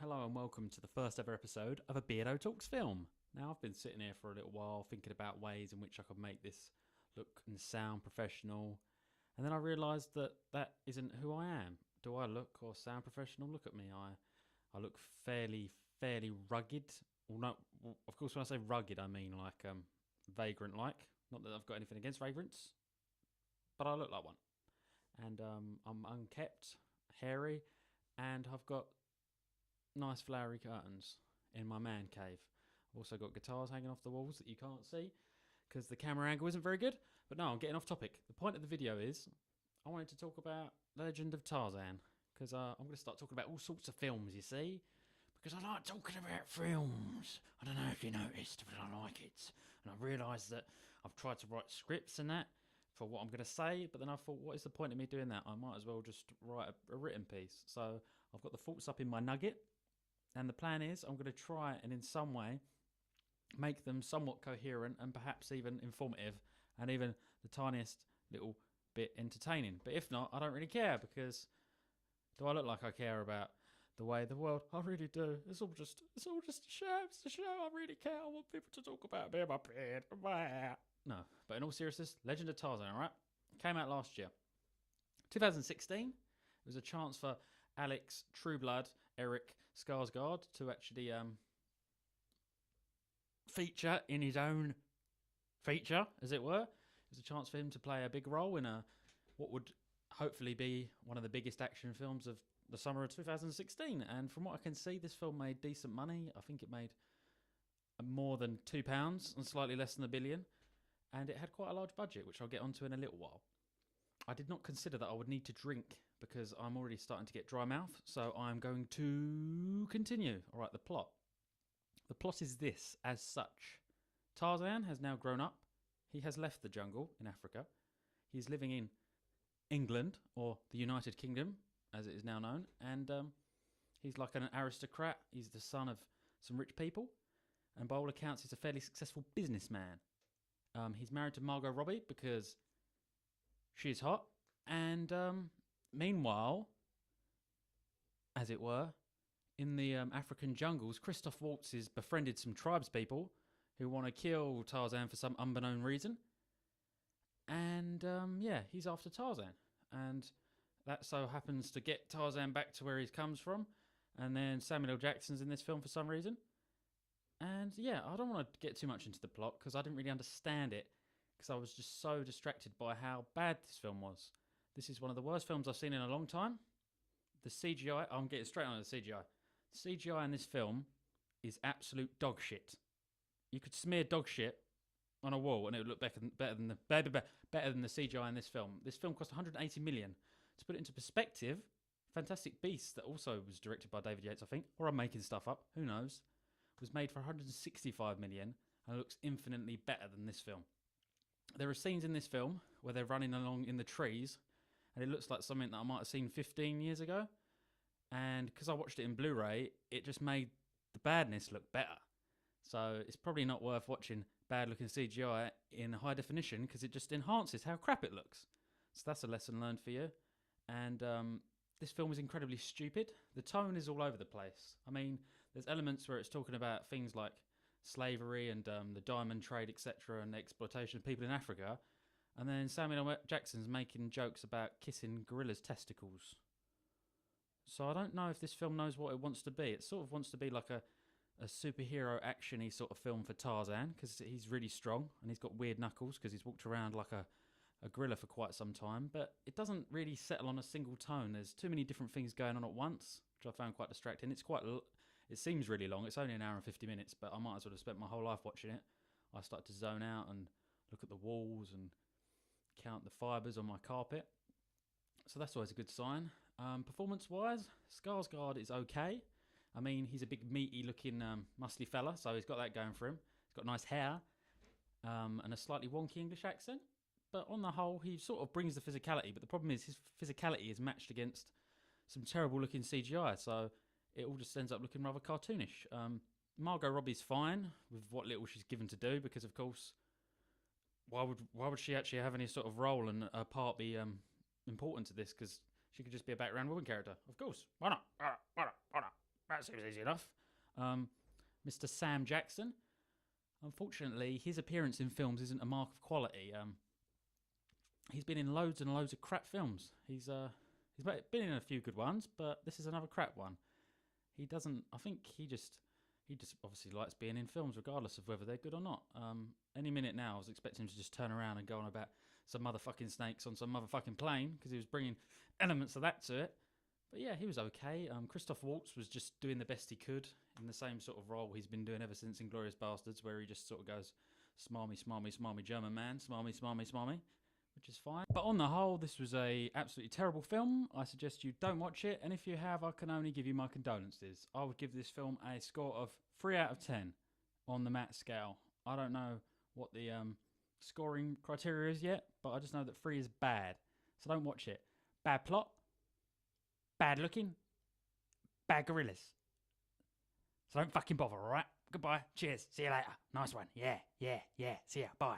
Hello and welcome to the first ever episode of a Beardo Talks film. Now, I've been sitting here for a little while thinking about ways in which I could make this look and sound professional, and then I realised that that isn't who I am. Do I look or sound professional? Look at me. I look fairly rugged. Well, no, of course, when I say rugged, I mean like vagrant-like. Not that I've got anything against vagrants, but I look like one. And I'm unkempt, hairy, and I've got nice flowery curtains in my man cave. I've also got guitars hanging off the walls that you can't see because the camera angle isn't very good. But no, I'm getting off topic. The point of the video is I wanted to talk about The Legend of Tarzan because I'm going to start talking about all sorts of films, you see, because I like talking about films. I don't know if you noticed, but I like it. And I realised that I've tried to write scripts and that for what I'm going to say, but then I thought, what is the point of me doing that? I might as well just write a written piece. So I've got the thoughts up in my nugget. And the plan is I'm going to try and in some way make them somewhat coherent and perhaps even informative and even the tiniest little bit entertaining. But if not, I don't really care because do I look like I care about the way the world? I really do. It's all just a show. It's a show. I really care. I want people to talk about me and my beard. No, but in all seriousness, Legend of Tarzan, all right? Came out last year. 2016. It was a chance for Alex Trueblood, Eric Skarsgård to actually feature in his own feature, as it were. It was a chance for him to play a big role in what would hopefully be one of the biggest action films of the summer of 2016. And from what I can see, this film made decent money. I think it made more than £2 and slightly less than £1 billion. And it had quite a large budget, which I'll get onto in a little while. I did not consider that I would need to drink because I'm already starting to get dry mouth, so I'm going to continue. All right, the plot. The plot is this, as such. Tarzan has now grown up. He has left the jungle in Africa. He is living in England, or the United Kingdom, as it is now known, and he's like an aristocrat. He's the son of some rich people, and by all accounts, he's a fairly successful businessman. He's married to Margot Robbie because she's hot, and meanwhile, as it were, in the African jungles, Christoph Waltz has befriended some tribespeople who want to kill Tarzan for some unbeknown reason. And he's after Tarzan. And that so happens to get Tarzan back to where he comes from. And then Samuel L. Jackson's in this film for some reason. And yeah, I don't want to get too much into the plot because I didn't really understand it because I was just so distracted by how bad this film was. This is one of the worst films I've seen in a long time. The CGI, I'm getting straight on to the CGI. The CGI in this film is absolute dog shit. You could smear dog shit on a wall and it would look better than the CGI in this film. This film cost 180 million. To put it into perspective, Fantastic Beasts, that also was directed by David Yates, I think, or I'm making stuff up, who knows, was made for 165 million and looks infinitely better than this film. There are scenes in this film where they're running along in the trees and it looks like something that I might have seen 15 years ago. And because I watched it in Blu-ray, it just made the badness look better. So it's probably not worth watching bad-looking CGI in high definition because it just enhances how crap it looks. So that's a lesson learned for you. And this film is incredibly stupid. The tone is all over the place. I mean, there's elements where it's talking about things like slavery and the diamond trade, etc., and the exploitation of people in Africa. And then Samuel L. Jackson's making jokes about kissing gorillas' testicles. So I don't know if this film knows what it wants to be. It sort of wants to be like a superhero action-y sort of film for Tarzan because he's really strong and he's got weird knuckles because he's walked around like a gorilla for quite some time. But it doesn't really settle on a single tone. There's too many different things going on at once, which I found quite distracting. It seems really long. It's only an hour and 50 minutes, but I might as well have spent my whole life watching it. I started to zone out and look at the walls and count the fibres on my carpet. So that's always a good sign. Performance-wise, Skarsgård is okay. I mean, he's a big, meaty-looking, muscly fella, so he's got that going for him. He's got nice hair and a slightly wonky English accent. But on the whole, he sort of brings the physicality. But the problem is his physicality is matched against some terrible-looking CGI, so it all just ends up looking rather cartoonish. Margot Robbie's fine with what little she's given to do because, of course, why would she actually have any sort of role and a part be important to this? Because she could just be a background woman character. Of course. Why not? that seems easy enough. Mr. Sam Jackson. Unfortunately, his appearance in films isn't a mark of quality. He's been in loads and loads of crap films. He's been in a few good ones, but this is another crap one. He doesn't. I think he just obviously likes being in films, regardless of whether they're good or not. Any minute now, I was expecting him to just turn around and go on about some motherfucking snakes on some motherfucking plane, because he was bringing elements of that to it. But yeah, he was okay. Christoph Waltz was just doing the best he could in the same sort of role he's been doing ever since Inglourious Bastards, where he just sort of goes, smarmy, smarmy, smarmy German man, smarmy, smarmy, smarmy, which is fine. But on the whole, this was a absolutely terrible film. I suggest you don't watch it, and if you have, I can only give you my condolences. I would give this film a score of 3 out of 10 on the MAT scale. I don't know what the scoring criteria is yet, but I just know that 3 is bad, so don't watch it. Bad plot, bad looking, bad gorillas. So don't fucking bother, alright? Goodbye. Cheers. See you later. Nice one. Yeah. See ya. Bye.